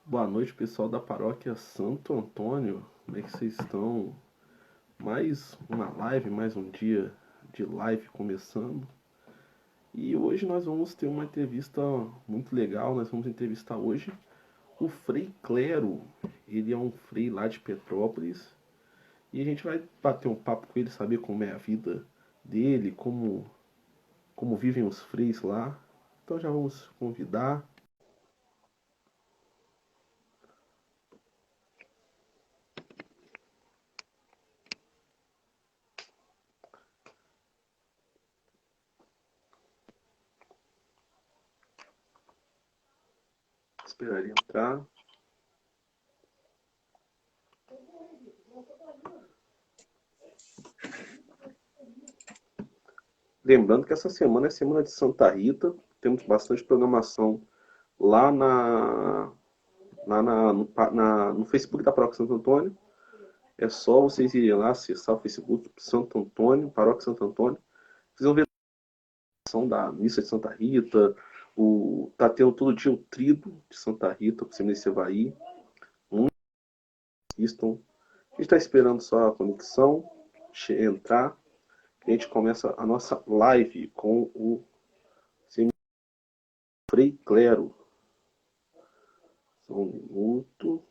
Boa noite, pessoal da paróquia Santo Antônio. Como é que vocês estão? Mais uma live, mais um dia de live começando. E hoje nós vamos ter uma entrevista muito legal. Nós vamos entrevistar hoje o Frei Clero. Ele é um frei lá de Petrópolis. E a gente vai bater um papo com ele, saber como é a vida dele, como vivem os freis lá. Então já vamos convidar. Esperar ele entrar. Lembrando que essa semana é semana de Santa Rita, temos bastante programação lá no Facebook da Paróquia Santo Antônio. É só vocês irem lá, acessar o Facebook Santo Antônio, Paróquia Santo Antônio. Vocês vão ver a ação da missa de Santa Rita, tá tendo todo dia o trido de Santa Rita, para você vai aí. Assistam. A gente está esperando só a conexão entrar. A gente começa a nossa live com o Frei Clero. Só um minuto.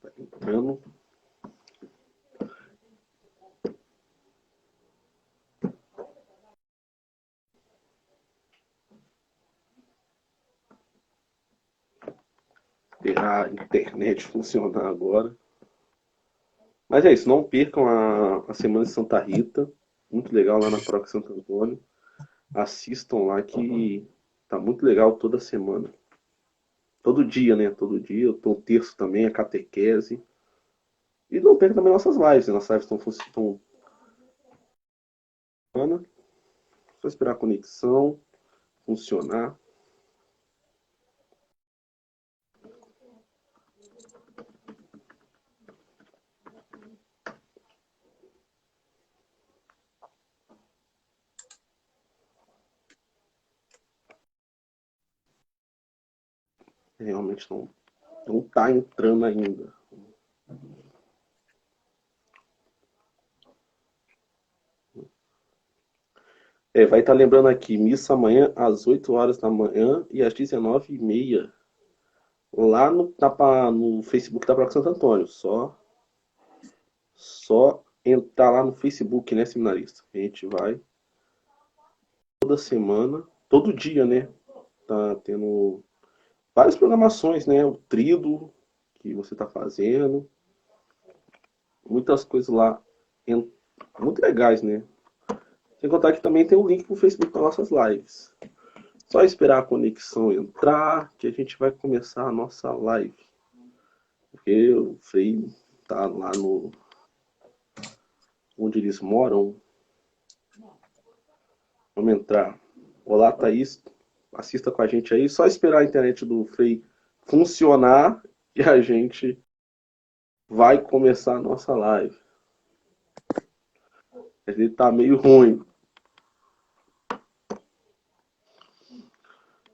Tá entrando. Esperar a internet funcionar agora. Mas é isso, não percam a Semana de Santa Rita. Muito legal lá na Paróquia Santo Antônio. Assistam lá que tá muito legal toda semana. Todo dia, né? Todo dia. O terço também, a catequese. E não percam também nossas lives. Nossas lives estão funcionando. Só esperar a conexão funcionar. Realmente não tá entrando ainda. Vai estar lembrando aqui, missa amanhã às 8 horas da manhã e às 19h30. Lá no Facebook da Paróquia Santo Antônio. Só entrar lá no Facebook, né, seminarista? A gente vai toda semana, todo dia, né? Tá tendo várias programações, né? O trido que você tá fazendo. Muitas coisas lá muito legais, né? Sem contar que também tem o link pro Facebook para nossas lives. Só esperar a conexão entrar que a gente vai começar a nossa live. Porque o Frei tá lá no onde eles moram. Vamos entrar. Olá, Thaís. Assista com a gente aí. Só esperar a internet do Frei funcionar e a gente vai começar a nossa live. Ele tá meio ruim.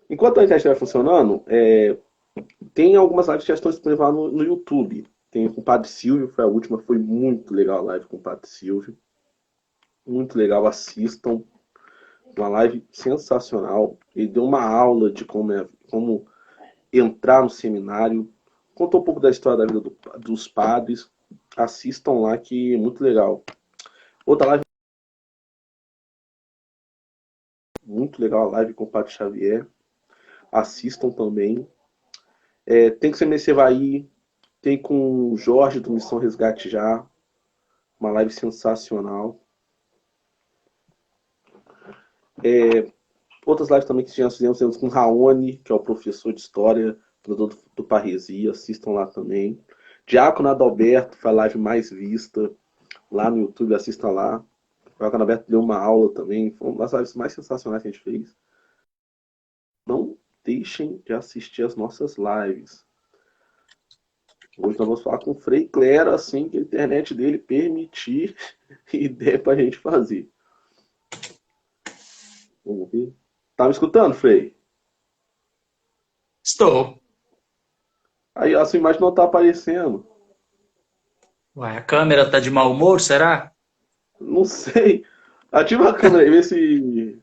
Enquanto a internet estiver funcionando, tem algumas lives que já estão disponíveis lá no YouTube. Tem com o Padre Silvio, foi a última, foi muito legal a live com o Padre Silvio. Muito legal, assistam. Uma live sensacional. Ele deu uma aula de como entrar no seminário. Contou um pouco da história da vida dos padres. Assistam lá que é muito legal. Outra live muito legal, a live com o Padre Xavier. Assistam também. Tem que ser Mercevaí. Tem com o Jorge do Missão Resgate Já. Uma live sensacional. Outras lives também que já fizemos com o Raoni, que é o professor de história do Parresia. Assistam lá também. Diácono Adalberto foi a live mais vista lá no YouTube. Assistam lá. O Diácono Adalberto deu uma aula também. Foi uma das lives mais sensacionais que a gente fez. Não deixem de assistir as nossas lives. Hoje nós vamos falar com o Frei Clero, assim que a internet dele permitir e der pra gente fazer. Vamos ver. Tá me escutando, Frei? Estou. Aí a sua imagem não tá aparecendo. Uai, a câmera tá de mau humor, será? Não sei. Ativa a câmera aí, vê se.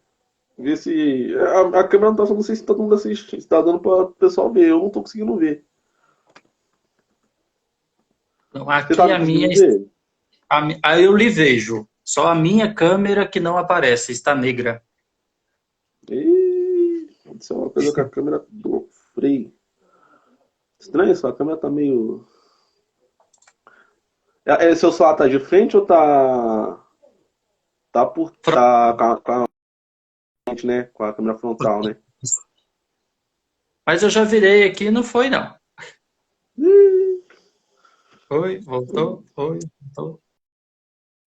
Vê se. A câmera não tá, não sei se todo mundo assiste, se tá dando para o pessoal ver. Eu não tô conseguindo ver. Então, Você tá aqui me a minha, conseguindo ver? aí eu lhe vejo. Só a minha câmera que não aparece, está negra. Ih, aconteceu uma coisa com a câmera do Frei. Estranho isso, a câmera tá meio. Seu celular tá de frente ou tá. Tá por. Tá com a frente, né? Com a câmera frontal, né? Mas eu já virei aqui e não foi, não. Ih, Foi, voltou, foi, voltou.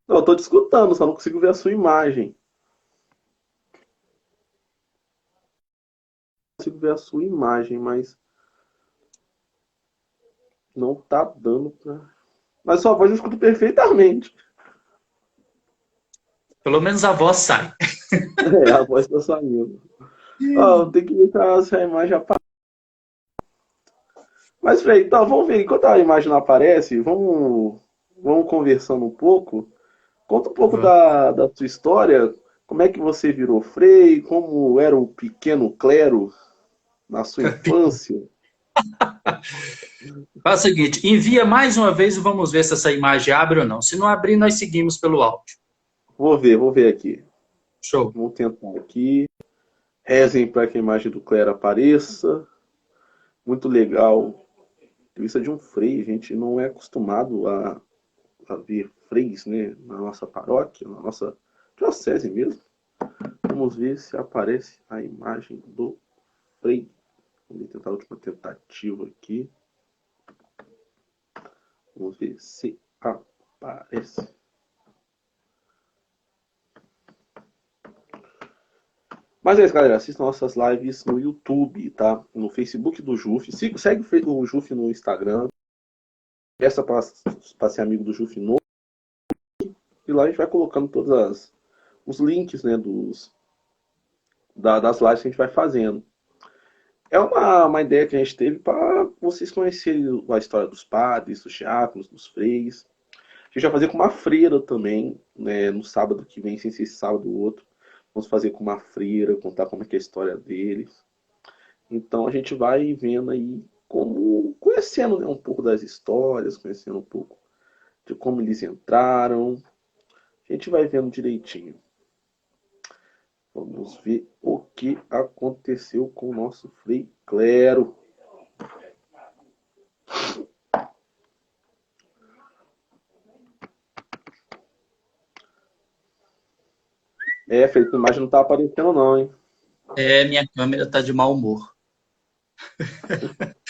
não, eu tô te escutando, só não consigo ver a sua imagem. Consigo ver a sua imagem, mas não tá dando pra. Mas sua voz eu escuto perfeitamente. Pelo menos a voz sai. É, a voz tá saindo. Ó, eu tenho que ver se a imagem aparece. Mas, Frei, então, vamos ver. Enquanto a imagem não aparece, vamos conversando um pouco. Conta um pouco da sua história. Como é que você virou Frei? Como era o pequeno clero na sua infância? Faz o seguinte, envia mais uma vez e vamos ver se essa imagem abre ou não. Se não abrir, nós seguimos pelo áudio. Vou ver aqui. Show. Vamos tentar aqui. Rezem para que a imagem do clero apareça. Muito legal. Isso é de um frei. A gente não é acostumado a ver freis, né, na nossa paróquia, na nossa diocese mesmo. Vamos ver se aparece a imagem do frei. Vamos tentar a última tentativa aqui. Vamos ver se aparece. Mas é isso, galera. Assistam nossas lives no YouTube, tá? No Facebook do Juf. Segue o Juf no Instagram. Peça para ser amigo do Juf no. E lá a gente vai colocando todos os links, né, das lives que a gente vai fazendo. É uma ideia que a gente teve para vocês conhecerem a história dos padres, dos diáconos, dos freis. A gente vai fazer com uma freira também, né, no sábado que vem, sem ser esse sábado ou outro. Vamos fazer com uma freira, contar como é que é a história deles. Então a gente vai vendo aí como, conhecendo, né, um pouco das histórias, conhecendo um pouco de como eles entraram. A gente vai vendo direitinho. Vamos ver o que aconteceu com o nosso Frei Clero. É, Frei, a imagem não tá aparecendo não, hein? É, minha câmera tá de mau humor.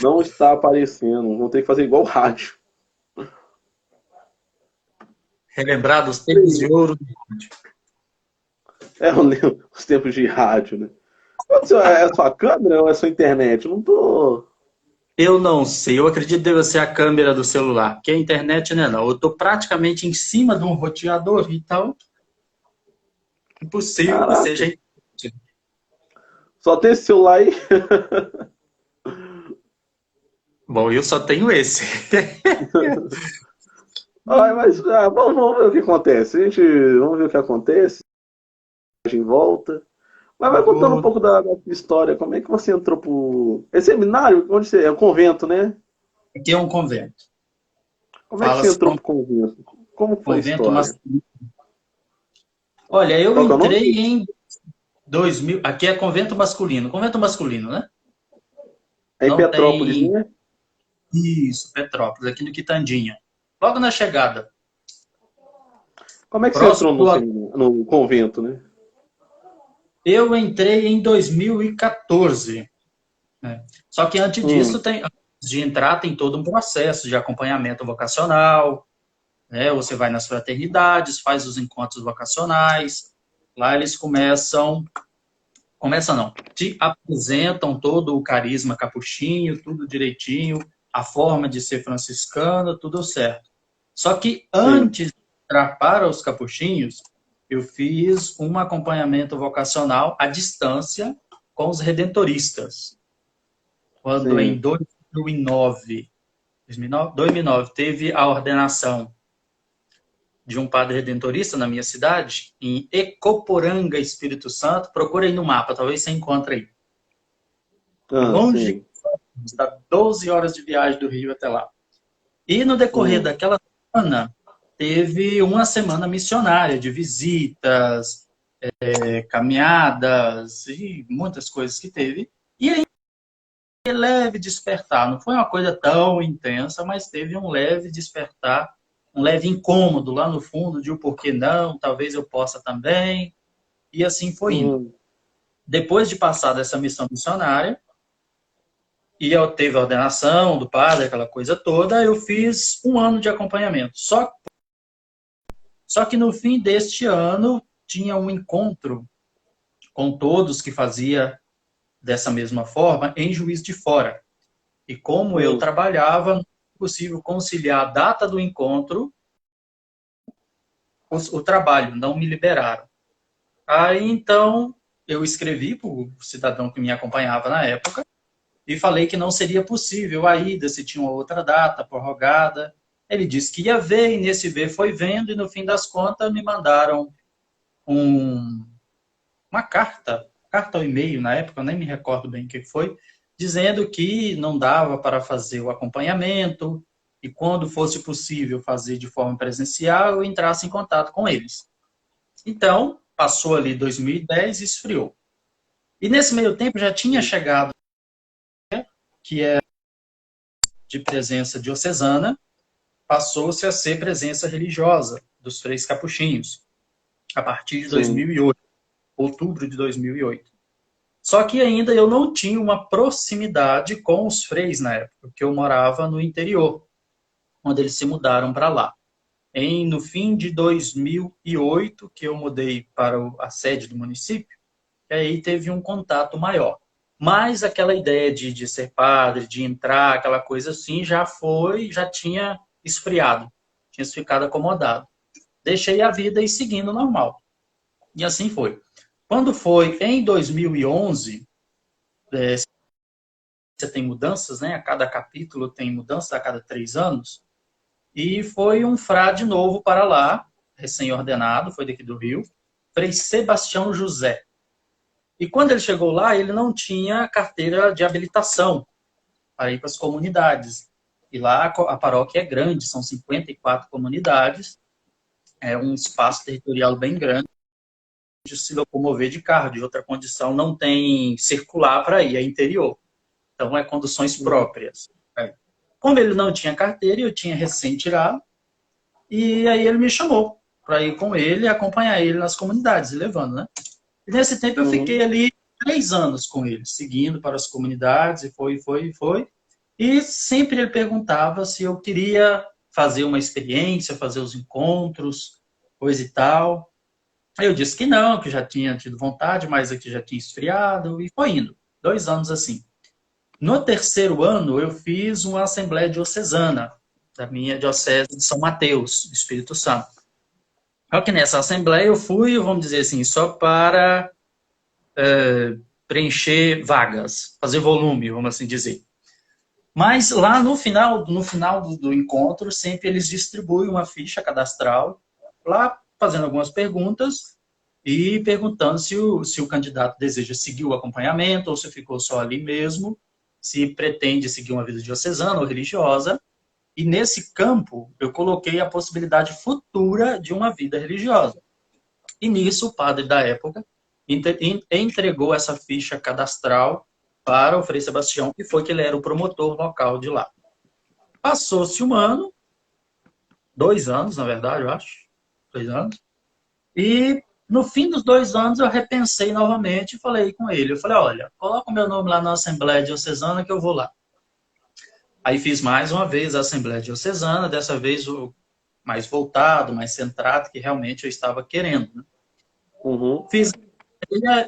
Não está aparecendo. Vou ter que fazer igual o rádio. Relembrar dos tempos de ouro. É, eu lembro os tempos de rádio, né? É a sua câmera ou é a sua internet? Eu não tô. Eu não sei, eu acredito que deve ser a câmera do celular, porque a internet não é não. Eu tô praticamente em cima de um roteador, então é impossível que Caraca. seja a internet. Só tem esse celular aí. Bom, eu só tenho esse. Ai, mas vamos ver o que acontece. Vamos ver o que acontece. A gente volta. Mas vai contando um pouco da sua história. Como é que você entrou pro. É seminário? Onde você. É o convento, né? Aqui é um convento. Como é que você Fala-se entrou pro convento? Como foi a convento história? masculino. Olha, eu Qual que é o nome? entrei em 2000. Aqui é convento masculino. Convento masculino, né? É em Não Petrópolis, tem. né? Isso, Petrópolis, aqui no Quitandinha. Logo na chegada. Como é que você entrou Próximo no, do. no convento, né? Eu entrei em 2014. Né? Só que antes disso, Hum, antes de entrar, tem todo um processo de acompanhamento vocacional. Né? Você vai nas fraternidades, faz os encontros vocacionais. Lá eles começam não, te apresentam todo o carisma capuchinho, tudo direitinho, a forma de ser franciscano, tudo certo. Só que sim. antes de entrar para os capuchinhos, eu fiz um acompanhamento vocacional à distância com os redentoristas. Quando em Sim. 2009 teve a ordenação de um padre redentorista na minha cidade, em Ecoporanga, Espírito Santo. Procura aí no mapa, talvez você encontre aí. Ah, Longe, sim. dá 12 horas de viagem do Rio até lá. E no decorrer Hum, daquela semana, teve uma semana missionária de visitas, caminhadas e muitas coisas que teve. E aí, leve despertar. Não foi uma coisa tão intensa, mas teve um leve despertar, um leve incômodo lá no fundo de o porquê não, talvez eu possa também. E assim foi indo. hum, Depois de passar dessa missão missionária, e eu teve a ordenação do padre, aquela coisa toda, eu fiz um ano de acompanhamento. Só que no fim deste ano, tinha um encontro com todos que fazia dessa mesma forma em Juiz de Fora. E como eu hum, trabalhava, não foi possível conciliar a data do encontro, o trabalho, não me liberaram. Aí, então, eu escrevi para o cidadão que me acompanhava na época e falei que não seria possível a ida, se tinha uma outra data prorrogada. Ele disse que ia ver, e nesse ver foi vendo, e no fim das contas me mandaram um, uma carta ou e-mail na época, eu nem me recordo bem o que foi, dizendo que não dava para fazer o acompanhamento e quando fosse possível fazer de forma presencial, eu entrasse em contato com eles. Então, passou ali 2010 e esfriou. E nesse meio tempo já tinha hum. chegado, que é de presença diocesana, passou-se a ser presença religiosa dos freis capuchinhos, a partir de Sim. 2008, outubro de 2008. Só que ainda eu não tinha uma proximidade com os freis na época, porque eu morava no interior, quando eles se mudaram para lá. No fim de 2008, que eu mudei para a sede do município, e aí teve um contato maior. Mas aquela ideia de ser padre, de entrar, aquela coisa assim, já tinha esfriado, tinha ficado acomodado. Deixei a vida e seguindo normal. E assim foi. Quando foi em 2011, você tem mudanças, né? A cada capítulo tem mudança a cada 3 anos. E foi um frade novo para lá, recém-ordenado, foi daqui do Rio, Frei Sebastião José. E quando ele chegou lá, ele não tinha carteira de habilitação para ir para as comunidades. E lá a paróquia é grande, são 54 comunidades, é um espaço territorial bem grande, de se locomover de carro, de outra condição não tem circular para ir, é interior. Então, é conduções Hum, próprias. Como ele não tinha carteira, eu tinha recém-tirado, e aí ele me chamou para ir com ele e acompanhar ele nas comunidades, levando, né? E nesse tempo eu uhum. fiquei ali 3 anos com ele, seguindo para as comunidades, e foi. E sempre ele perguntava se eu queria fazer uma experiência, fazer os encontros, coisa e tal. Aí eu disse que não, que já tinha tido vontade, mas aqui já tinha esfriado, e foi indo. 2 anos assim. No terceiro ano, eu fiz uma assembleia diocesana da minha diocese de São Mateus, Espírito Santo. Só que nessa assembleia eu fui, vamos dizer assim, só para preencher vagas, fazer volume, vamos assim dizer. Mas lá no final do encontro, sempre eles distribuem uma ficha cadastral, lá fazendo algumas perguntas e perguntando se o candidato deseja seguir o acompanhamento ou se ficou só ali mesmo, se pretende seguir uma vida diocesana ou religiosa. E nesse campo, eu coloquei a possibilidade futura de uma vida religiosa. E nisso, o padre da época entregou essa ficha cadastral para o Frei Sebastião, que foi que ele era o promotor local de lá. Passou-se um ano, 2 anos, na verdade, eu acho, 2 anos, e no fim dos 2 anos eu repensei novamente e falei com ele. Eu falei, olha, coloca o meu nome lá na Assembleia Diocesana que eu vou lá. Aí fiz mais uma vez a Assembleia Diocesana, dessa vez mais voltado, mais centrado, que realmente eu estava querendo. Né? Uhum. Fiz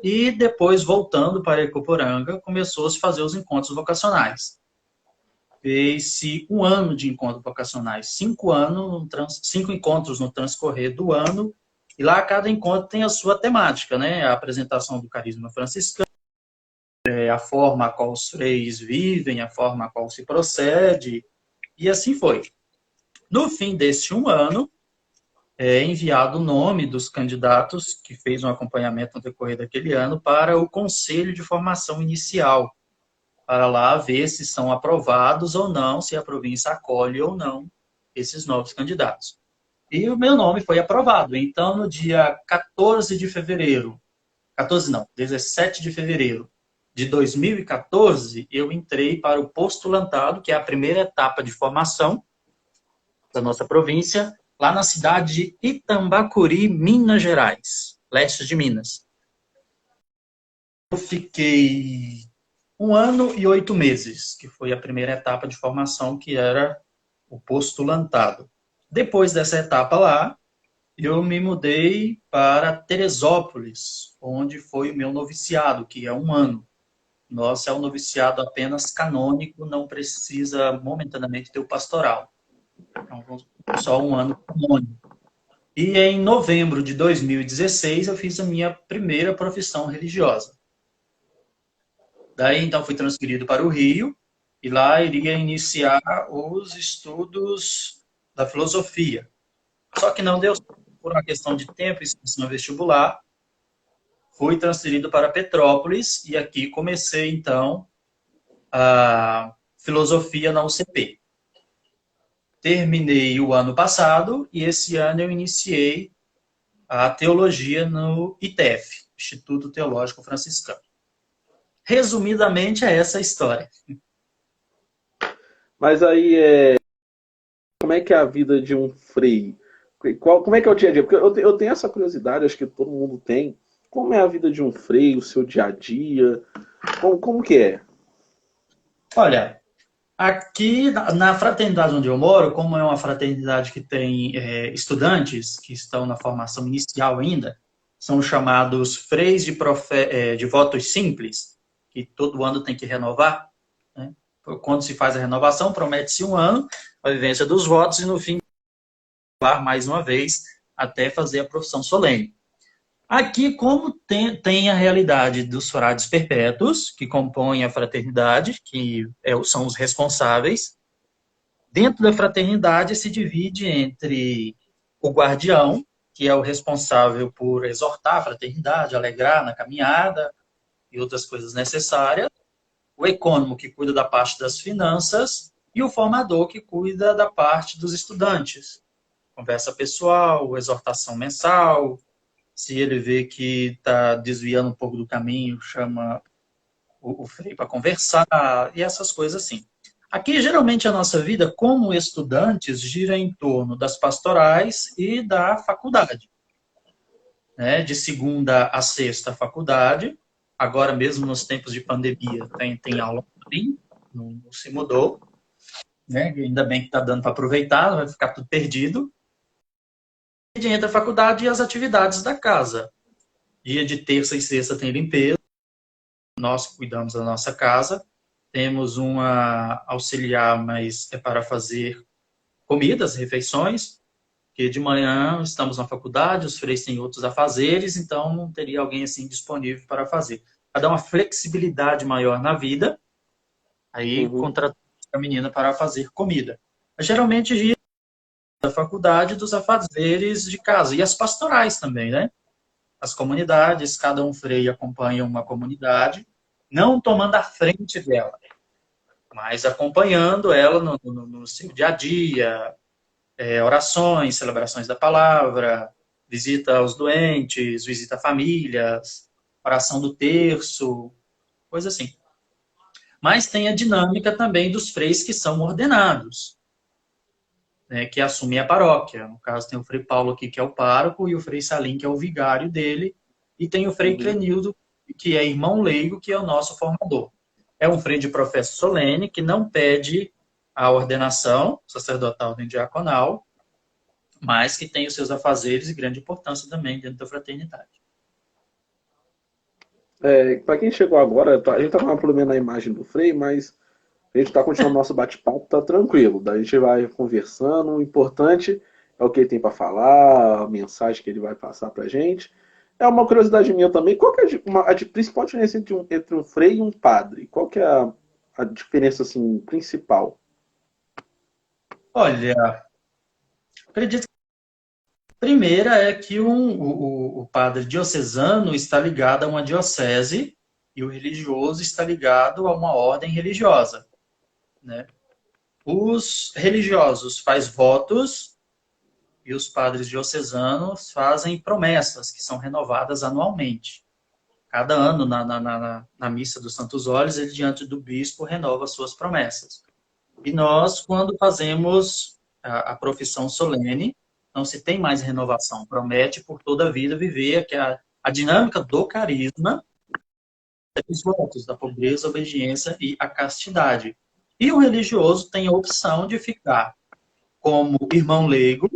e depois, voltando para Ecoporanga, começou-se a fazer os encontros vocacionais. Fez-se um ano de encontros vocacionais, 5 encontros no transcorrer do ano, E lá cada encontro tem a sua temática, né? A apresentação do carisma franciscano, a forma a qual os freis vivem, a forma a qual se procede, e assim foi. No fim deste um ano, é enviado o nome dos candidatos que fez um acompanhamento no decorrer daquele ano para o Conselho de Formação Inicial, para lá ver se são aprovados ou não, se a província acolhe ou não esses novos candidatos. E o meu nome foi aprovado. Então, no dia 14 de fevereiro, 14 não, 17 de fevereiro de 2014, eu entrei para o postulantado, que é a primeira etapa de formação da nossa província, lá na cidade de Itambacuri, Minas Gerais, leste de Minas. Eu fiquei 1 ano e 8 meses, que foi a primeira etapa de formação, que era o postulantado. Depois dessa etapa lá, eu me mudei para Teresópolis, onde foi o meu noviciado, que é 1 ano. Nossa, é um noviciado apenas canônico, não precisa momentaneamente ter o pastoral. Então, só 1 ano canônico. E em novembro de 2016, eu fiz a minha primeira profissão religiosa. Daí, então, fui transferido para o Rio, e lá iria iniciar os estudos da filosofia. Só que não deu por uma questão de tempo e inscrição vestibular. Fui transferido para Petrópolis e aqui comecei, então, a filosofia na UCP. Terminei o ano passado e esse ano eu iniciei a teologia no ITF, Instituto Teológico Franciscano. Resumidamente, é essa a história. Mas aí, como é que é a vida de um frei? Como é que é o dia a dia? Porque eu tenho essa curiosidade, acho que todo mundo tem. Como é a vida de um frei, o seu dia a dia? Como que é? Olha, aqui na fraternidade onde eu moro, como é uma fraternidade que tem estudantes que estão na formação inicial ainda, são chamados freis de votos simples, que todo ano tem que renovar, né? Quando se faz a renovação, promete-se 1 ano, a vivência dos votos, e no fim, mais uma vez, até fazer a profissão solene. Aqui, como tem a realidade dos frades perpétuos, que compõem a fraternidade, que são os responsáveis, dentro da fraternidade se divide entre o guardião, que é o responsável por exortar a fraternidade, alegrar na caminhada e outras coisas necessárias, o ecônomo, que cuida da parte das finanças, e o formador, que cuida da parte dos estudantes. Conversa pessoal, exortação mensal. Se ele vê que está desviando um pouco do caminho, chama o frei para conversar, e essas coisas assim. Aqui, geralmente, a nossa vida, como estudantes, gira em torno das pastorais e da faculdade. Né? De segunda a sexta, faculdade. Agora, mesmo nos tempos de pandemia, tem aula online, não se mudou. Né? Ainda bem que está dando para aproveitar, não vai ficar tudo perdido. E entre a faculdade e as atividades da casa. Dia de terça e sexta tem limpeza. Nós cuidamos da nossa casa. Temos uma auxiliar, mas é para fazer comidas, refeições, porque de manhã estamos na faculdade, os freis têm outros afazeres, então não teria alguém assim disponível para fazer. Para dar uma flexibilidade maior na vida, aí contratamos a menina para fazer comida. Mas, geralmente, gira da faculdade, dos afazeres de casa, e as pastorais também, né? As comunidades, cada um frei acompanha uma comunidade, não tomando a frente dela, mas acompanhando ela no seu dia a dia, orações, celebrações da palavra, visita aos doentes, visita a famílias, oração do terço, coisa assim. Mas tem a dinâmica também dos freis que são ordenados, né, que assumem a paróquia. No caso, tem o frei Paulo aqui, que é o pároco, e o frei Salim, que é o vigário dele, e tem o frei Clenildo, que é irmão leigo, que é o nosso formador. É um frei de professo solene, que não pede a ordenação sacerdotal nem diaconal, mas que tem os seus afazeres e grande importância também dentro da fraternidade. Para quem chegou agora, a gente tá com um problema na imagem do Frei, mas a gente está continuando nosso bate-papo, tá tranquilo. Daí a gente vai conversando. O importante é o que ele tem para falar, a mensagem que ele vai passar para gente. É uma curiosidade minha também. Qual que é a principal diferença entre um frei e um padre? Qual que é a diferença assim principal? Olha, acredito que a primeira é que o padre diocesano está ligado a uma diocese e o religioso está ligado a uma ordem religiosa, né? Os religiosos fazem votos e os padres diocesanos fazem promessas que são renovadas anualmente. Cada ano, na missa dos Santos Óleos, ele, diante do bispo, renova suas promessas. E nós, quando fazemos a profissão solene, não se tem mais renovação. Promete por toda a vida viver que a dinâmica do carisma os votos da pobreza, a obediência e a castidade. E o religioso tem a opção de ficar como irmão leigo,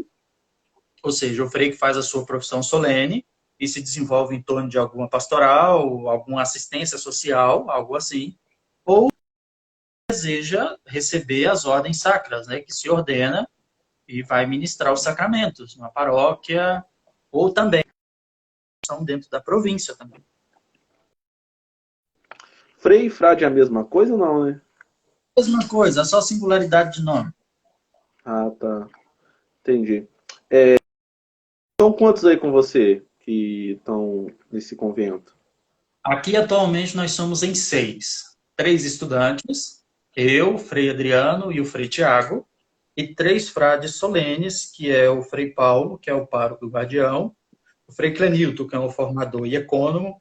ou seja, o frei que faz a sua profissão solene e se desenvolve em torno de alguma pastoral, alguma assistência social, algo assim, ou deseja receber as ordens sacras, né, que se ordena e vai ministrar os sacramentos numa paróquia, ou também são dentro da província também. Frei e frade é a mesma coisa ou não, né? Mesma coisa, só singularidade de nome. Ah, tá. Entendi. São quantos aí com você que estão nesse convento? Aqui, atualmente, nós somos em 6. 3 estudantes, eu, o Frei Adriano e o Frei Tiago, e 3 frades solenes, que é o Frei Paulo, que é o pároco do guardião, o Frei Clenilton, que é o formador e ecônomo,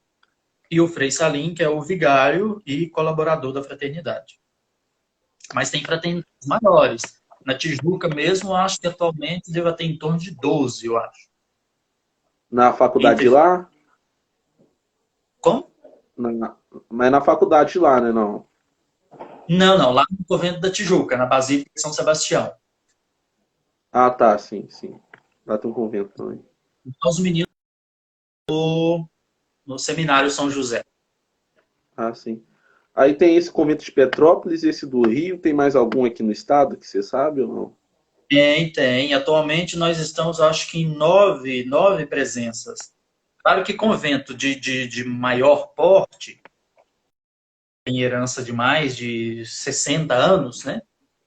e o Frei Salim, que é o vigário e colaborador da fraternidade. Mas tem fraternidades maiores. Na Tijuca mesmo, acho que atualmente deve ter em torno de 12, eu acho. Na faculdade Entre... lá? Como? Mas na faculdade lá, né? Não. Não, lá no convento da Tijuca, na Basílica de São Sebastião. Ah, tá, sim, sim. Lá tem um convento também. Então, os meninos no Seminário São José. Ah, sim. Aí tem esse convento de Petrópolis, esse do Rio. Tem mais algum aqui no estado que você sabe ou não? Tem. Atualmente nós estamos, acho que em 9 presenças. Claro que convento de maior porte, em herança de mais de 60 anos, né?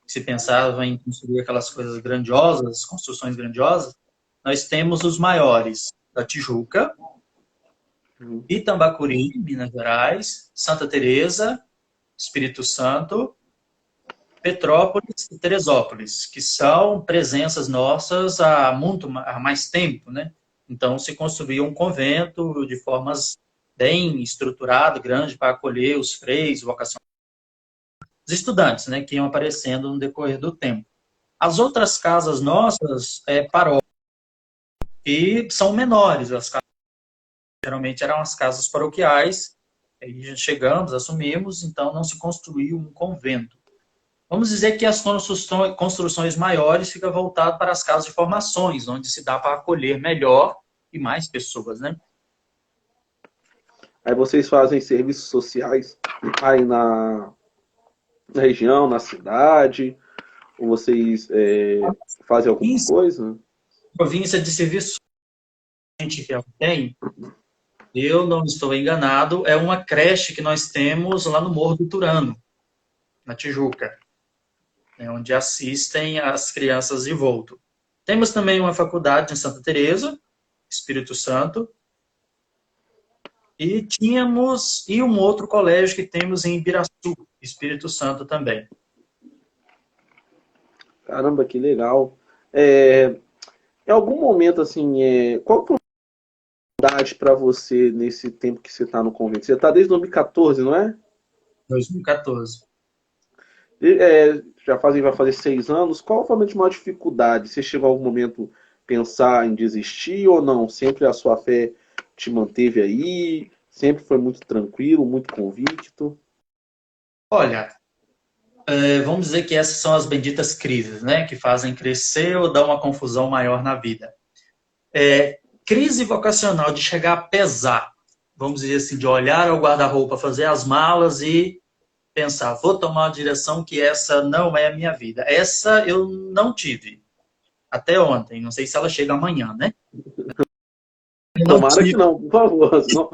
Se pensava em construir aquelas coisas grandiosas, construções grandiosas, nós temos os maiores da Tijuca, Uhum. Itambacuri, Minas Gerais, Santa Teresa, Espírito Santo, Petrópolis e Teresópolis, que são presenças nossas há mais tempo, né? Então, se construiu um convento de formas bem estruturado, grande, para acolher os freis, vocacionais, os estudantes, né, que iam aparecendo no decorrer do tempo. As outras casas nossas, paróquias, que são menores, as casas geralmente eram as casas paroquiais, aí chegamos, assumimos, então não se construiu um convento. Vamos dizer que as construções maiores ficam voltadas para as casas de formações, onde se dá para acolher melhor e mais pessoas, né? Aí vocês fazem serviços sociais aí na região, na cidade? Ou vocês fazem alguma Em coisa? província de serviço que a gente tem, eu não estou enganado, é uma creche que nós temos lá no Morro do Turano, na Tijuca, onde assistem as crianças de volto. Temos também uma faculdade em Santa Teresa, Espírito Santo, e um outro colégio que temos em Ibiraçu, Espírito Santo também. Caramba, que legal. Em algum momento, assim, qual foi a idade para você nesse tempo que você está no convento? Você está desde 2014, não é? 2014. Vai fazer 6 anos. Qual foi a maior dificuldade? Você chegou a algum momento pensar em desistir ou não? Sempre a sua fé te manteve aí? Sempre foi muito tranquilo, muito convicto? Olha, vamos dizer que essas são as benditas crises, né? Que fazem crescer ou dar uma confusão maior na vida. Crise vocacional de chegar a pesar, vamos dizer assim, de olhar ao guarda-roupa, fazer as malas e pensar, vou tomar uma direção que essa não é a minha vida. Essa eu não tive. até ontem. Não sei se ela chega amanhã, né? Eu não Tomara que tive, não, por favor. Senão...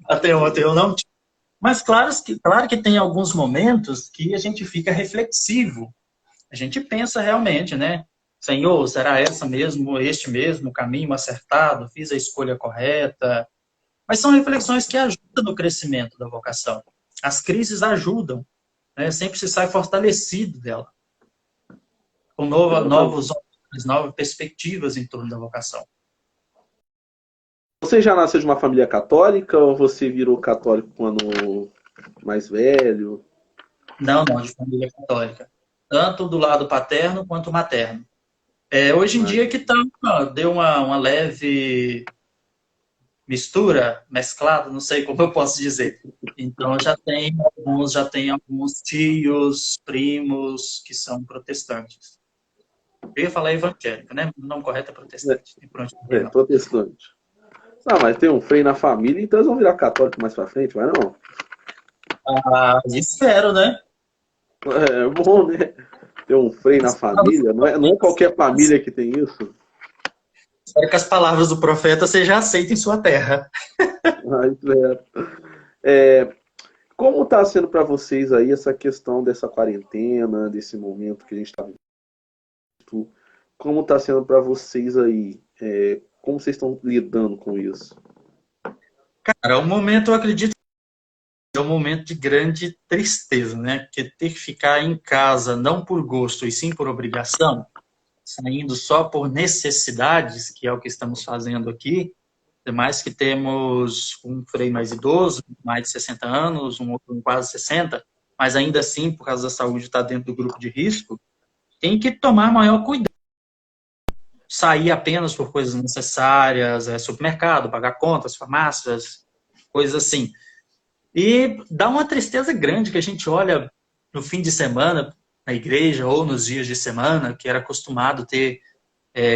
até ontem eu não tive. Mas claro que tem alguns momentos que a gente fica reflexivo. A gente pensa realmente, né? Senhor, será este mesmo caminho acertado? Fiz a escolha correta? Mas são reflexões que ajudam no crescimento da vocação. As crises ajudam, né? Sempre se sai fortalecido dela, com novos Exatamente. olhos, novas perspectivas em torno da vocação. Você já nasceu de uma família católica ou você virou católico quando mais velho? Não, não, de família católica. Tanto do lado paterno quanto materno. Hoje em Ah, dia que tá, deu uma leve mistura, mesclado, não sei como eu posso dizer. Então já tem alguns tios, primos que são protestantes. Eu ia falar evangélico, né? O nome correto é protestante. E pronto, não. protestante. Ah, mas tem um freio na família, então eles vão virar católico mais pra frente, vai não? Ah, espero, né? É bom, né? Ter um freio na família. Não é qualquer família que tem isso. Espero que as palavras do profeta sejam aceitas em sua terra. Mas, é, como está sendo para vocês aí essa questão dessa quarentena, desse momento que a gente está vivendo? Como está sendo para vocês aí? Como vocês estão lidando com isso? Cara, o momento, eu acredito, é um momento de grande tristeza, né? Porque ter que ficar em casa, não por gosto e sim por obrigação, saindo só por necessidades, que é o que estamos fazendo aqui, mais que temos um freio mais idoso, mais de 60 anos, um outro com quase 60, mas ainda assim, por causa da saúde, está dentro do grupo de risco, tem que tomar maior cuidado. Sair apenas por coisas necessárias, supermercado, pagar contas, farmácias, coisas assim. E dá uma tristeza grande que a gente olha no fim de semana na igreja ou nos dias de semana, que era acostumado ter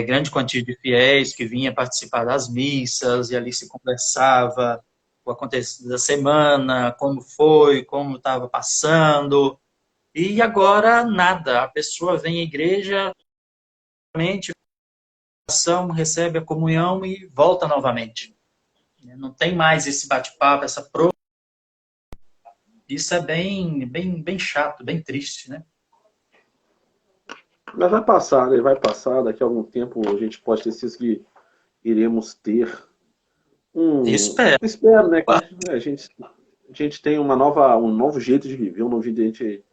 grande quantia de fiéis que vinha participar das missas e ali se conversava o acontecido da semana, como foi, como estava passando. E agora nada, a pessoa vem à igreja, recebe a comunhão e volta novamente. Não tem mais esse bate-papo, isso é bem chato, bem triste, né? Mas vai passar, né? Vai passar. Daqui a algum tempo a gente pode ter certeza que iremos ter Espero. Espero, né? Que a gente tem um novo jeito de viver, um novo jeito de a gente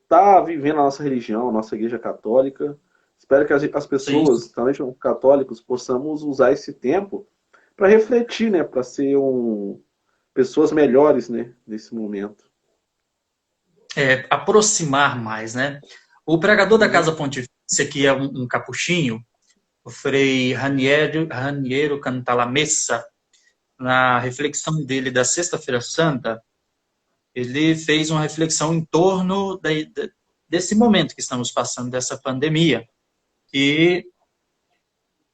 tá vivendo a nossa religião, a nossa igreja católica. Espero que as Sim. pessoas, também católicos, possamos usar esse tempo para refletir, né? Para ser pessoas melhores, né? Nesse momento. Aproximar mais, né? O pregador da Uhum. Casa Pontifícia, que é um capuchinho, o Frei Raniero Cantalamessa, na reflexão dele da Sexta-feira Santa, ele fez uma reflexão em torno desse momento que estamos passando, dessa pandemia, que,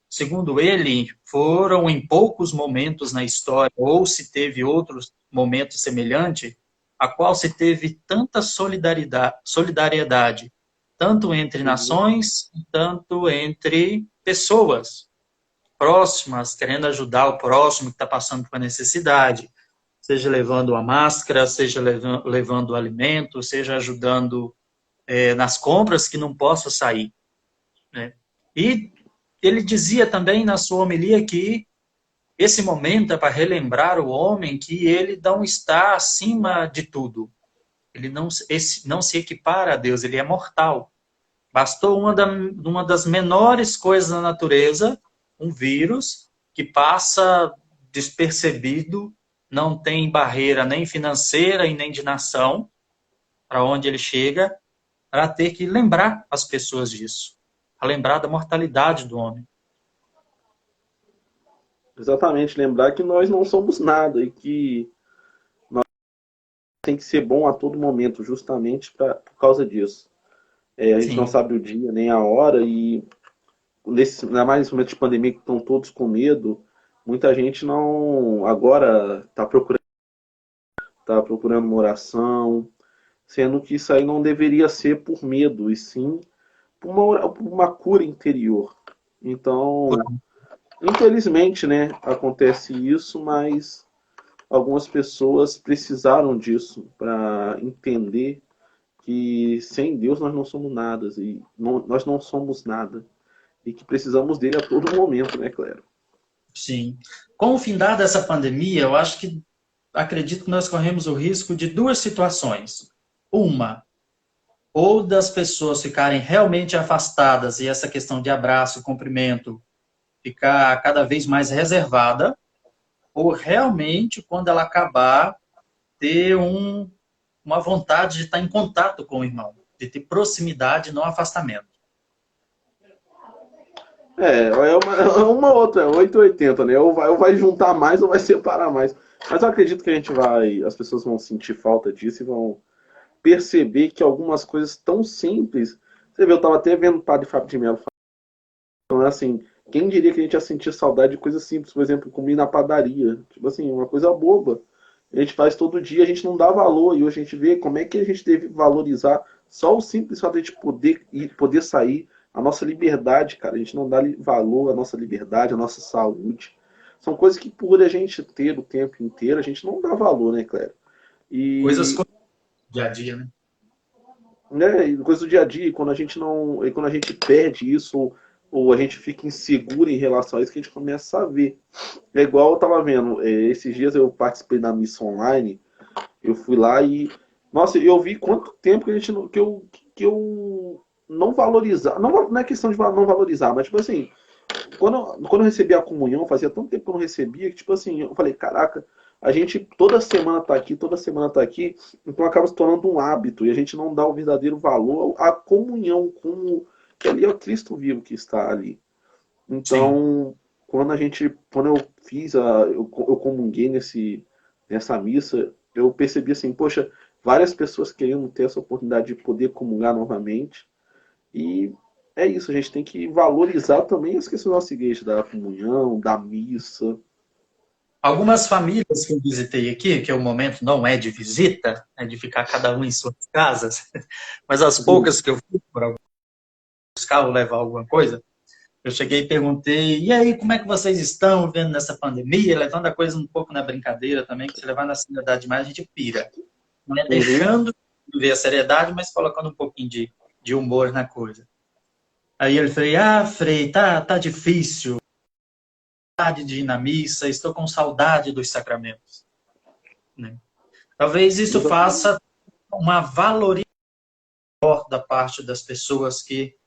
segundo ele, foram em poucos momentos na história, ou se teve outros momentos semelhantes, a qual se teve tanta solidariedade, tanto entre Uhum. nações, tanto entre pessoas próximas, querendo ajudar o próximo que está passando por necessidade, seja levando a máscara, seja levando o alimento, seja ajudando nas compras que não possa sair, né? E ele dizia também na sua homilia que esse momento é para relembrar o homem que ele não está acima de tudo. Ele não se equipara a Deus, ele é mortal. Bastou uma das menores coisas na natureza, um vírus, que passa despercebido, não tem barreira nem financeira e nem de nação, para onde ele chega, para ter que lembrar as pessoas disso, a lembrar da mortalidade do homem. Exatamente, lembrar que nós não somos nada e que tem que ser bom a todo momento, justamente por causa disso. A gente não Sim, sabe o dia nem a hora e ainda mais nesse momento de pandemia que estão todos com medo, muita gente não agora tá procurando uma oração, sendo que isso aí não deveria ser por medo, e sim por uma cura interior. Então, infelizmente, né, acontece isso, mas algumas pessoas precisaram disso para entender que sem Deus nós não somos nada e nós não somos nada e que precisamos dele a todo momento, né, Clério? Sim. Com o findar dessa pandemia, eu acho que acredito que nós corremos o risco de duas situações. Uma, ou das pessoas ficarem realmente afastadas e essa questão de abraço, cumprimento, ficar cada vez mais reservada, ou realmente, quando ela acabar, ter uma vontade de estar em contato com o irmão, de ter proximidade, não afastamento. É uma outra, é 880, né? Ou vai juntar mais ou vai separar mais. Mas eu acredito que as pessoas vão sentir falta disso e vão perceber que algumas coisas tão simples. Você vê, eu tava até vendo o padre Fábio de Mello falando assim, quem diria que a gente ia sentir saudade de coisas simples, por exemplo, comer na padaria. Tipo assim, uma coisa boba. A gente faz todo dia, a gente não dá valor, e hoje a gente vê como é que a gente deve valorizar só o simples fato de a gente poder ir, poder sair, a nossa liberdade, cara. A gente não dá valor à nossa liberdade, à nossa saúde. São coisas que por a gente ter o tempo inteiro, a gente não dá valor, né, Cléber? Coisas E, do dia a dia, né? né, e coisa do dia a dia, e quando a gente não, e quando a gente perde isso, ou a gente fica inseguro em relação a isso, que a gente começa a ver. É igual eu tava vendo, esses dias eu participei da missa online, eu fui lá e, nossa, eu vi quanto tempo que a gente que eu não valorizar, não é questão de não valorizar, mas tipo assim, quando eu recebi a comunhão, fazia tanto tempo que eu não recebia, que tipo assim, eu falei, caraca, a gente toda semana tá aqui, toda semana tá aqui, então acaba se tornando um hábito, e a gente não dá o verdadeiro valor à comunhão, que ali é o Cristo vivo que está ali. Sim. Então, quando eu eu comunguei nessa missa, eu percebi assim, poxa, várias pessoas queriam ter essa oportunidade de poder comungar novamente. E é isso, a gente tem que valorizar também as questões da nossa igreja, da comunhão, da missa. Algumas famílias que eu visitei aqui, que o momento não é de visita, é de ficar cada um em suas casas, mas as Uhum. poucas que eu fui para buscar ou levar alguma coisa, eu cheguei e perguntei, e aí, como é que vocês estão vendo nessa pandemia? Levando a coisa um pouco na brincadeira também, que se levar na seriedade demais, a gente pira. Não é Uhum. deixando de ver a seriedade, mas colocando um pouquinho de humor na coisa. Aí ele falou, Frei, tá difícil, saudade de ir na missa, estou com saudade dos sacramentos. Né? Talvez isso Exatamente. faça uma valorização da parte das pessoas que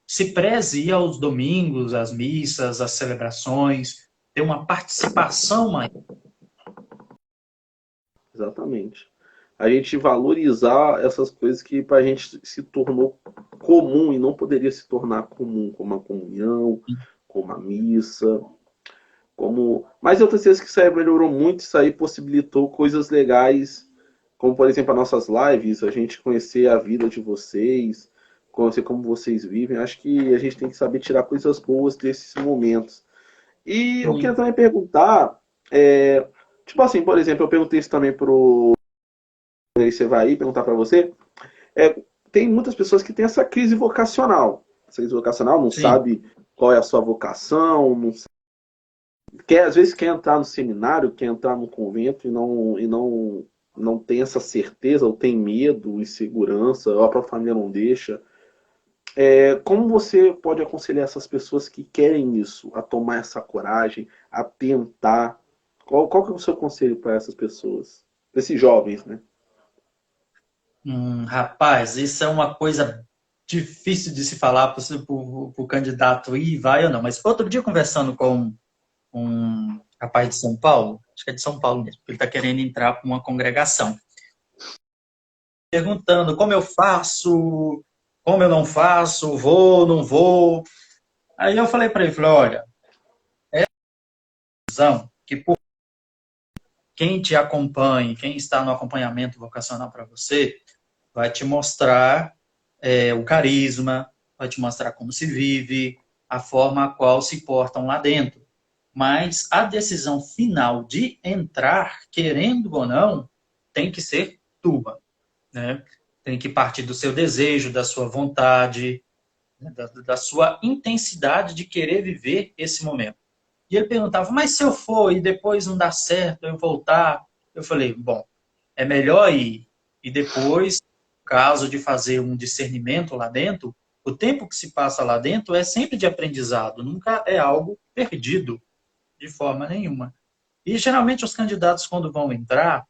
se preze ir aos domingos, às missas, às celebrações, ter uma participação maior. Exatamente. A gente valorizar essas coisas que para a gente se tornou comum e não poderia se tornar comum, como a comunhão, como a missa, mas eu tenho certeza que isso aí melhorou muito, isso aí possibilitou coisas legais, como por exemplo as nossas lives, a gente conhecer a vida de vocês, conhecer como vocês vivem. Acho que a gente tem que saber tirar coisas boas desses momentos. E eu queria Sim, também perguntar, tipo assim, por exemplo, eu perguntei isso também pro aí você vai aí perguntar para você, é, tem muitas pessoas que têm essa crise vocacional. Essa crise vocacional não sim. sabe qual é a sua vocação, não às vezes quer entrar no seminário, quer entrar no convento e não tem essa certeza, ou tem medo, insegurança, ou a própria família não deixa. Como você pode aconselhar essas pessoas que querem isso, a tomar essa coragem, a tentar? Qual que é o seu conselho para essas pessoas? Para esses jovens, né? Rapaz, isso é uma coisa difícil de se falar para o candidato ir, vai ou não. Mas outro dia, conversando com um rapaz de São Paulo, acho que é de São Paulo mesmo, ele está querendo entrar para uma congregação, perguntando como eu faço, como eu não faço, vou, não vou. Aí eu falei para ele, olha, é uma visão que por quem te acompanha, quem está no acompanhamento vocacional para você, vai te mostrar o carisma, vai te mostrar como se vive, a forma a qual se portam lá dentro. Mas a decisão final de entrar, querendo ou não, tem que ser tua, né? tem que partir do seu desejo, da sua vontade, né, da sua intensidade de querer viver esse momento. E ele perguntava, mas se eu for e depois não dar certo, eu voltar? Eu falei, bom, é melhor ir. E depois, no caso de fazer um discernimento lá dentro, o tempo que se passa lá dentro é sempre de aprendizado, nunca é algo perdido, de forma nenhuma. E geralmente os candidatos, quando vão entrar,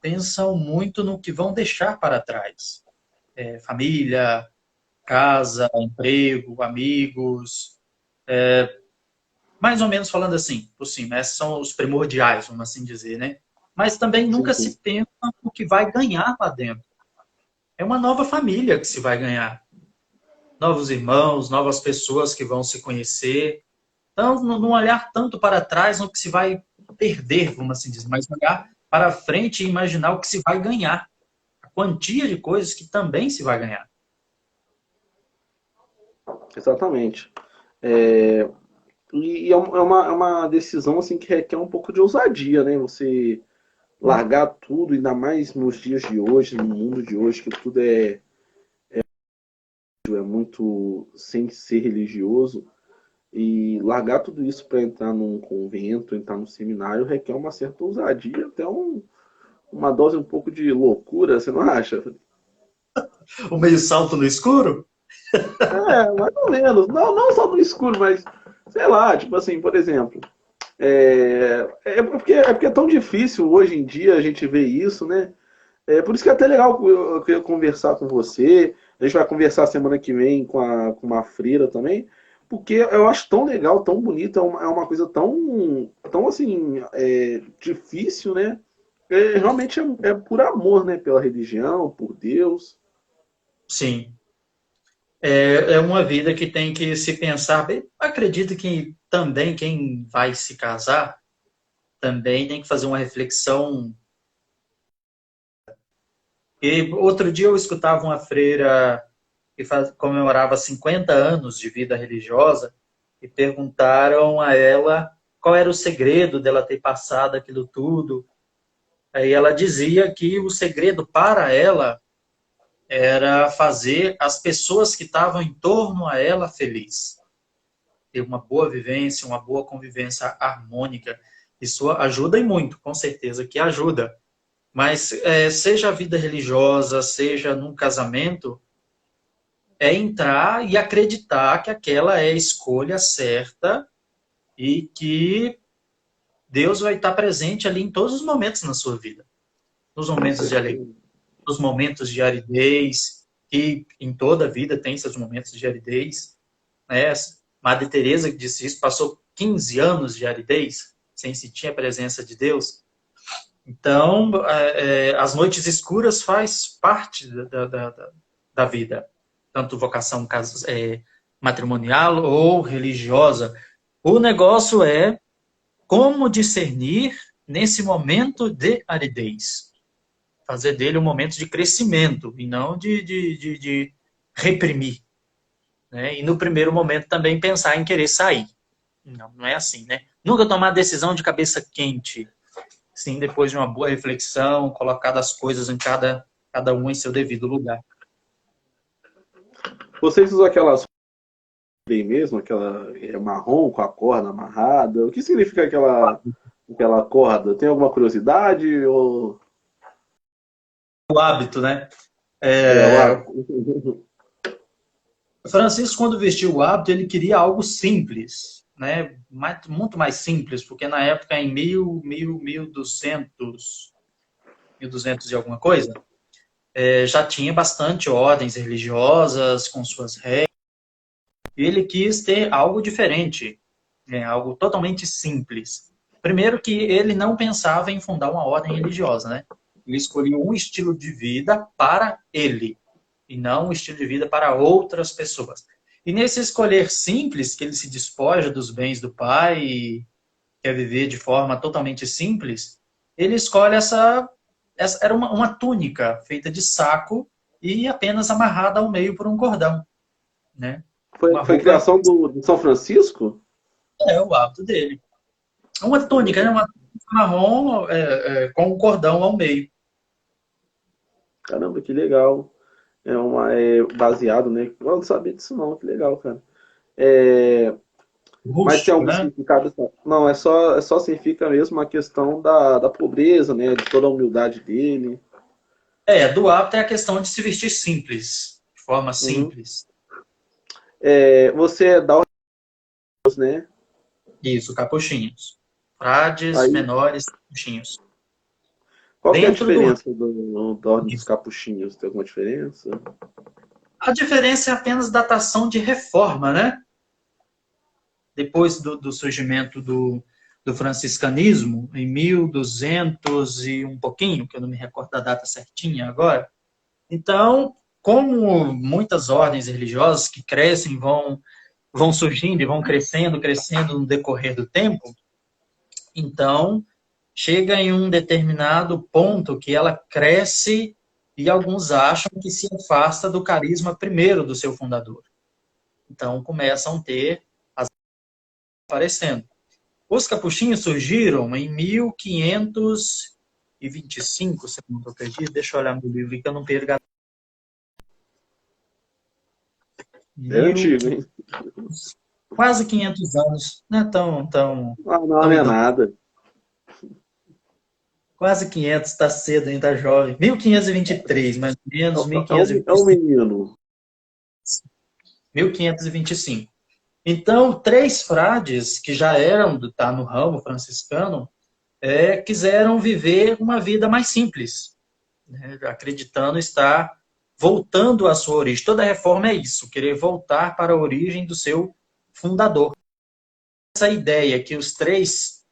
pensam muito no que vão deixar para trás. Família, casa, emprego, amigos, mais ou menos falando assim, por cima, esses são os primordiais, vamos assim dizer, né? Mas também Sim, nunca sim. se pensa no que vai ganhar lá dentro. É uma nova família que se vai ganhar. Novos irmãos, novas pessoas que vão se conhecer. Então, não olhar tanto para trás no que se vai perder, vamos assim dizer, mas olhar para frente e imaginar o que se vai ganhar. A quantia de coisas que também se vai ganhar. Exatamente. É, e é uma decisão assim que requer um pouco de ousadia, né? Você largar tudo, ainda mais nos dias de hoje, no mundo de hoje, que tudo é muito sem ser religioso, e largar tudo isso para entrar num convento, entrar num seminário, requer uma certa ousadia, até uma dose um pouco de loucura, você não acha? O meio salto no escuro? É, mais ou menos. Não, não só no escuro, mas sei lá, tipo assim, por exemplo. É porque é tão difícil hoje em dia a gente ver isso, né? É por isso que é até legal eu queria conversar com você. A gente vai conversar semana que vem com uma freira também, porque eu acho tão legal, tão bonito, é uma coisa tão assim, difícil, né? Realmente é por amor, né? Pela religião, por Deus. Sim. É uma vida que tem que se pensar. Acredito que também quem vai se casar também tem que fazer uma reflexão. E outro dia eu escutava uma freira que comemorava 50 anos de vida religiosa e perguntaram a ela qual era o segredo dela ter passado aquilo tudo. Aí ela dizia que o segredo para ela era fazer as pessoas que estavam em torno a ela feliz. Ter uma boa vivência, uma boa convivência harmônica. Isso ajuda e muito, com certeza que ajuda. Mas seja a vida religiosa, seja num casamento, é entrar e acreditar que aquela é a escolha certa e que Deus vai estar presente ali em todos os momentos na sua vida. Nos Com momentos de alegria, certeza. nos momentos de aridez, que em toda a vida tem seus momentos de aridez, né? Madre Teresa que disse isso, passou 15 anos de aridez, sem sentir a presença de Deus. Então, as noites escuras faz parte da vida, tanto vocação matrimonial ou religiosa. O negócio é como discernir nesse momento de aridez. Fazer dele um momento de crescimento e não de reprimir. Né? E no primeiro momento também pensar em querer sair. Não, não é assim, né? Nunca tomar decisão de cabeça quente. Sim, depois de uma boa reflexão, colocar as coisas em cada um em seu devido lugar. Vocês usam aquelas bem mesmo, aquela marrom com a corda amarrada. O que significa aquela corda? Tem alguma curiosidade? Ou O hábito, né? o É, hábito? Francisco, quando vestiu o hábito, ele queria algo simples, né? Muito mais simples, porque na época, em 1200 e alguma coisa, já tinha bastante ordens religiosas com suas regras. E ele quis ter algo diferente, né? Algo totalmente simples. Primeiro que ele não pensava em fundar uma ordem religiosa, né? Ele escolheu um estilo de vida para ele, e não um estilo de vida para outras pessoas. E nesse escolher simples, que ele se despoja dos bens do pai e quer viver de forma totalmente simples, ele escolhe essa era uma túnica feita de saco e apenas amarrada ao meio por um cordão, né? Foi, Uma foi roupa criação do São Francisco? o hábito dele. Uma túnica, né? Uma túnica marrom com um cordão ao meio. Caramba, que legal. É baseado, né? Eu não sabia disso não, que legal, cara. É, mas tem Rústico, algum né? significado? Não, é só significa mesmo a questão da pobreza, né? De toda a humildade dele. Do hábito é a questão de se vestir simples, de forma Uhum. simples. Você dá os, né? Isso, capuchinhos. Frades Aí, menores, capuchinhos. qual que é a Dentro do diferença da Ordem dos isso. Capuchinhos? Tem alguma diferença? A diferença é apenas datação de reforma, né? Depois do surgimento do franciscanismo, em 1200 e um pouquinho, que eu não me recordo da data certinha agora. Então, como muitas ordens religiosas que crescem, vão surgindo e vão crescendo, crescendo no decorrer do tempo, então chega em um determinado ponto que ela cresce e alguns acham que se afasta do carisma primeiro do seu fundador. Então começam a ter as aparecendo. Os capuchinhos surgiram em 1525, se eu não estou perdido. Deixa eu olhar meu livro que eu não perco. É antigo, 1500, hein? quase 500 anos. Não é Ah, não, não tão é idoso. nada. Quase 500, está cedo ainda, tá jovem. 1523, mais ou menos, É um 1525. menino. 1525. Então, três frades que já eram tá no ramo franciscano quiseram viver uma vida mais simples, né? Acreditando estar voltando à sua origem. Toda reforma é isso, querer voltar para a origem do seu fundador. Essa ideia que os três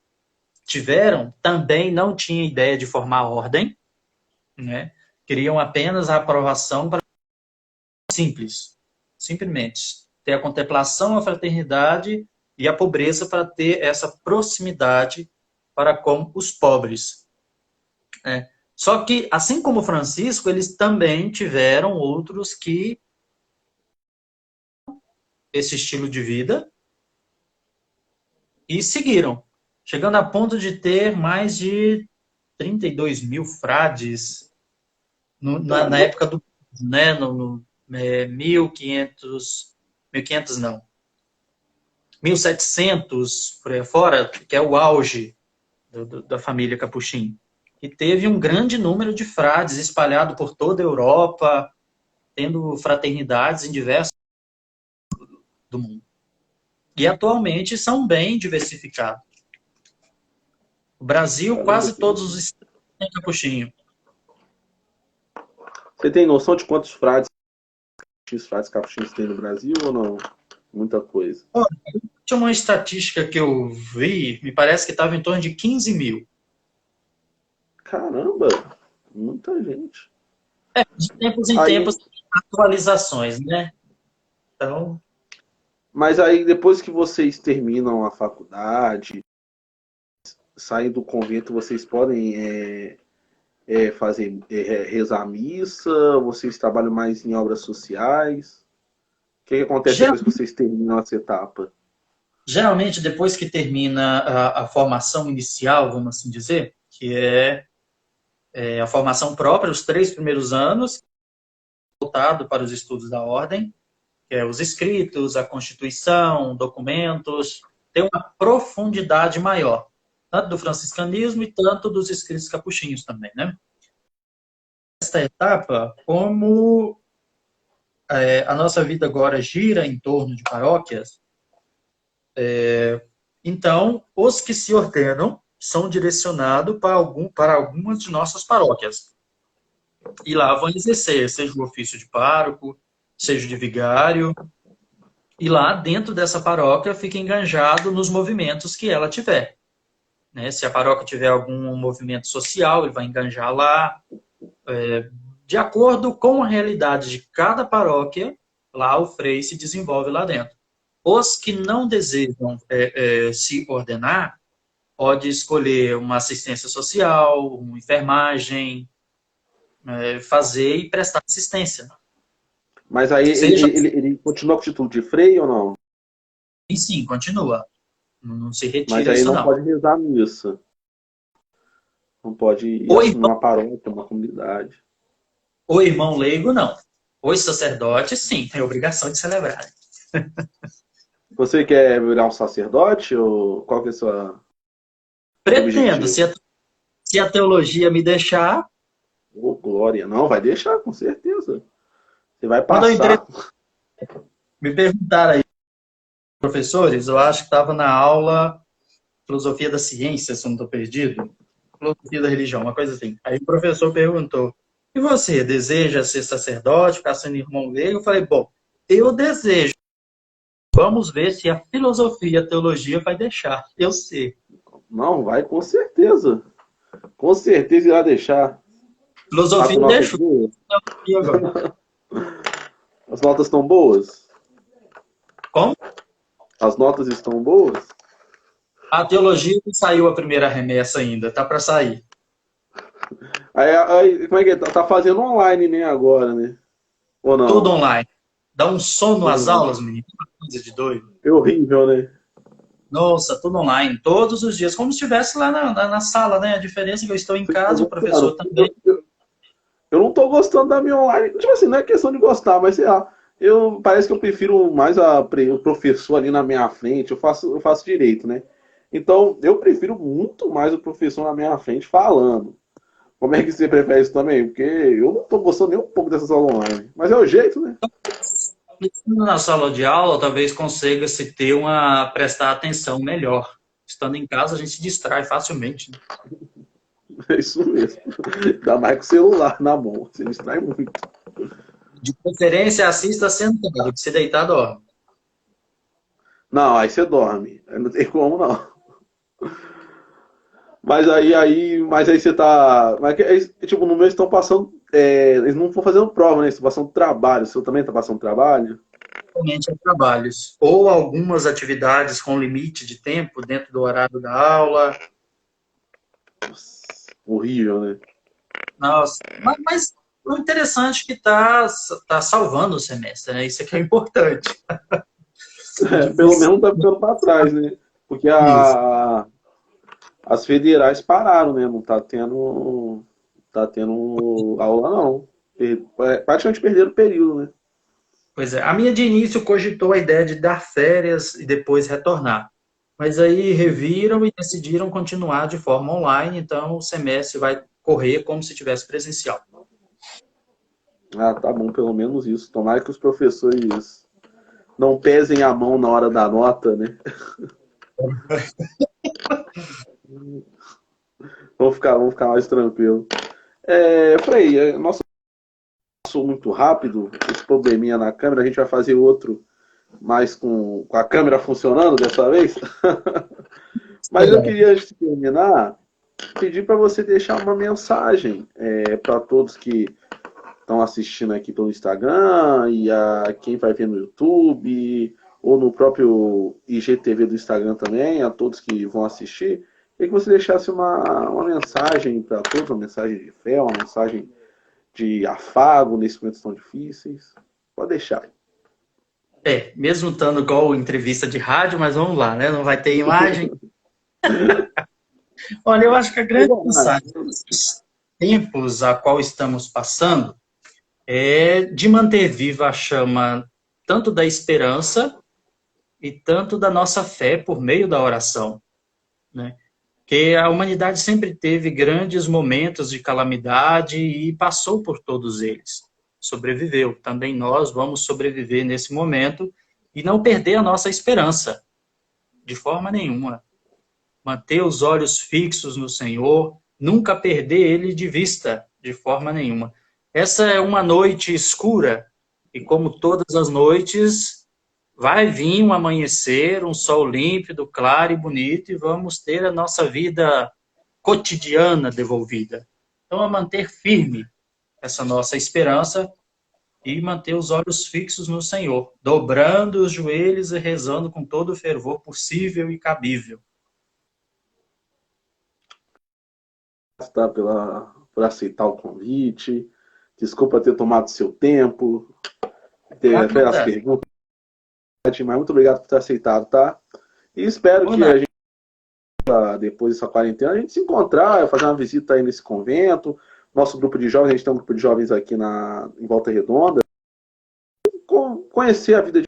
tiveram também não tinha ideia de formar ordem, né? Queriam apenas a aprovação para simples, simplesmente ter a contemplação, a fraternidade e a pobreza para ter essa proximidade para com os pobres, né? Só que, assim como Francisco, eles também tiveram outros que esse estilo de vida e seguiram, chegando a ponto de ter mais de 32 mil frades na Caramba, época do, né, no 1500, 1500 não, 1700 por aí fora, que é o auge da família Capuchin. E teve um grande número de frades espalhado por toda a Europa, tendo fraternidades em diversos do mundo. E atualmente são bem diversificados. O Brasil, caramba. quase todos os estados têm capuchinho. Você tem noção de quantos frades capuchinhos tem no Brasil ou não? Muita coisa. Olha, tinha uma estatística que eu vi, me parece que estava em torno de 15 mil. Caramba, muita gente. De tempos em Aí, tempos, atualizações, né? Então, mas aí depois que vocês terminam a faculdade, saem do convento, vocês podem rezar a missa, vocês trabalham mais em obras sociais. O que acontece depois que vocês terminam essa etapa? geralmente, depois que termina a formação inicial, vamos assim dizer, que é a formação própria, os 3 primeiros anos, voltado para os estudos da ordem, que é os escritos, a constituição, documentos, tem uma profundidade maior, tanto do franciscanismo e tanto dos escritos capuchinhos também, né? Esta etapa, como a nossa vida agora gira em torno de paróquias, então, os que se ordenam são direcionados para algumas de nossas paróquias. E lá vão exercer, seja o ofício de pároco, seja de vigário, e lá dentro dessa paróquia fica enganjado nos movimentos que ela tiver, né? Se a paróquia tiver algum movimento social, ele vai enganjar lá. De acordo com a realidade de cada paróquia, lá o frei se desenvolve lá dentro. Os que não desejam se ordenar, pode escolher uma assistência social, uma enfermagem, fazer e prestar assistência. Mas aí Seja ele continua com o título de frei ou não? assim, sim, continua. Não se Mas retira aí isso, não não. pode rezar a missa. Não pode ir O assumir irmão, uma paróquia, uma comunidade. o irmão leigo, não. Os sacerdotes, sim, têm obrigação de celebrar. Você quer virar um sacerdote ou qual que é o seu Pretendo, objetivo? se a teologia me deixar, Ô, glória. Não, vai deixar, com certeza. Você vai quando eu entrei, passar. me perguntaram aí, professores, eu acho que estava na aula Filosofia da Ciência, se eu não estou perdido, Filosofia da Religião, uma coisa assim. Aí o professor perguntou, e você, deseja ser sacerdote, ficar sendo irmão dele? Eu falei, bom, eu desejo. Vamos ver se a filosofia, a teologia vai deixar eu ser. Não, vai com certeza. Com certeza irá deixar. Tá Filosofia com notas deixou. boas? E agora? As notas estão boas? Como? As notas estão boas? A teologia não saiu a primeira remessa ainda, tá para sair. Aí, como é que é? Tá fazendo online, né, agora, né? Ou Tudo não? online. Dá um sono Tudo às online. aulas, menino. Uma coisa de doido. É horrível, né? Nossa, tudo online, todos os dias, como se estivesse lá na sala, né? A diferença é que eu estou em Você tá casa e o professor gostando? também. Eu não tô gostando da minha online. Tipo assim, não é questão de gostar, mas sei lá. Parece que eu prefiro mais o professor ali na minha frente. Eu faço direito, né? Então, eu prefiro muito mais o professor na minha frente falando. Como é que você prefere isso também? Porque eu não tô gostando nem um pouco dessas aulas online. Mas é o jeito, né? Estando na sala de aula, talvez consiga se ter prestar atenção melhor. Estando em casa, a gente se distrai facilmente, né? É isso mesmo. Ainda mais com o celular na mão. Você distrai muito. De preferência, assista sentado, que se deitar, dorme. Não, aí você dorme. Aí não tem como, não. Mas aí você tá. Tipo, no meu estão passando. Eles não estão fazendo prova, né? Eles estão passando trabalho. O seu também tá passando trabalho? Realmente é trabalhos. Ou algumas atividades com limite de tempo dentro do horário da aula. Nossa, horrível, né? Nossa, mas o interessante é que tá salvando o semestre, né? Isso é que é importante. Pelo menos tá ficando para trás, né? Porque Isso. as federais pararam, né? Não tá tendo. Tá tendo aula, não. Praticamente perderam o período, né? Pois é. A minha de início cogitou a ideia de dar férias e depois retornar. Mas aí reviram e decidiram continuar de forma online, então o semestre vai correr como se tivesse presencial. Ah, tá bom, pelo menos isso. Tomara que os professores não pesem a mão na hora da nota, né? Vamos ficar mais tranquilo. Frei, nosso passou muito rápido, esse probleminha na câmera, a gente vai fazer outro, mais com a câmera funcionando dessa vez. Mas eu Legal. queria, antes de terminar, pedir para você deixar uma mensagem para todos que estão assistindo aqui pelo Instagram e a quem vai ver no YouTube ou no próprio IGTV do Instagram também, a todos que vão assistir, e que você deixasse uma mensagem para todos, uma mensagem de fé, uma mensagem de afago nesses momentos tão difíceis. Pode deixar. Mesmo estando igual entrevista de rádio, mas vamos lá, né? Não vai ter imagem. Olha, eu acho que a grande mensagem desses tempos a qual estamos passando é de manter viva a chama tanto da esperança e tanto da nossa fé por meio da oração, né? Que a humanidade sempre teve grandes momentos de calamidade e passou por todos eles. Sobreviveu. Também nós vamos sobreviver nesse momento e não perder a nossa esperança, de forma nenhuma. Manter os olhos fixos no Senhor, nunca perder ele de vista, de forma nenhuma. Essa é uma noite escura e, como todas as noites, vai vir um amanhecer, um sol límpido, claro e bonito, e vamos ter a nossa vida cotidiana devolvida. Então, é manter firme essa nossa esperança e manter os olhos fixos no Senhor, dobrando os joelhos e rezando com todo o fervor possível e cabível. Tá, por aceitar o convite. Desculpa ter tomado seu tempo, ter feito as Nada, perguntas, mas muito obrigado por ter aceitado, tá? E espero ou que nada. a gente, depois dessa quarentena, a gente se encontrar, fazer uma visita aí nesse convento. Nosso grupo de jovens, a gente tem um grupo de jovens aqui em Volta Redonda. conhecer a vida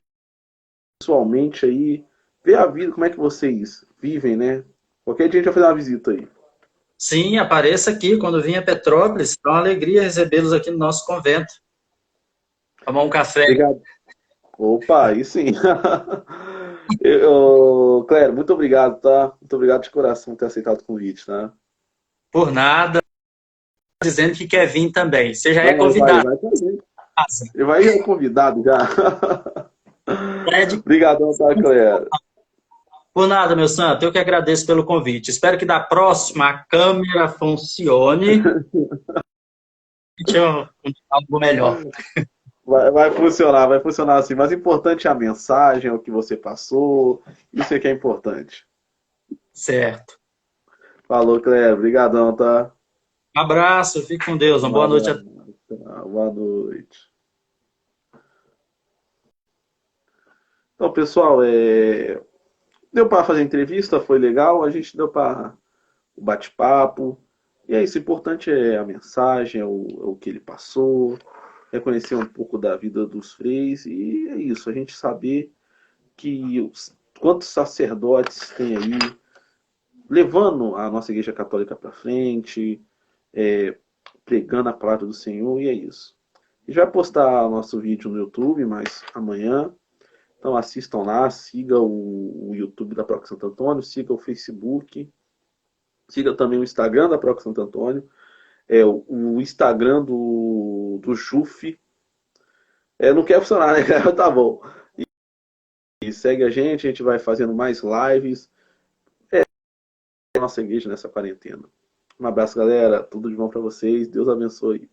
pessoalmente aí, ver a vida, como é que vocês vivem, né? Qualquer dia a gente vai fazer uma visita aí. Sim, apareça aqui quando vir a Petrópolis. É uma alegria recebê-los aqui no nosso convento. Tomar um café. Obrigado. Opa, aí sim. Clério, muito obrigado, tá? Muito obrigado de coração por ter aceitado o convite, tá? Por nada, dizendo que quer vir também. Você já é Vai convidado. trazer. Ele vai ser convidado já. Fred, Obrigadão, tá, Clério? por nada, meu santo. Eu que agradeço pelo convite. Espero que da próxima a câmera funcione. Algo melhor. Vai funcionar assim. Mas o importante é a mensagem, é o que você passou. Isso é que é importante. Certo. Falou, Cléber. Obrigadão, tá? Um abraço, fique com Deus. Uma Um boa noite a abraço. Boa noite. Então, pessoal, deu para fazer entrevista, foi legal. A gente deu para o bate-papo. E é isso. O importante é a mensagem, é o que ele passou, é conhecer um pouco da vida dos freis. E é isso. A gente saber quantos sacerdotes tem aí levando a nossa Igreja Católica para frente, pregando a palavra do Senhor, e é isso. A gente vai postar nosso vídeo no YouTube, mas amanhã. Então assistam lá, siga o YouTube da Paróquia Santo Antônio, siga o Facebook, siga também o Instagram da Paróquia Santo Antônio, o Instagram do JUF. Não quer funcionar, né? Tá bom. E segue a gente vai fazendo mais lives. Nossa igreja nessa quarentena. Um abraço, galera. Tudo de bom para vocês. Deus abençoe.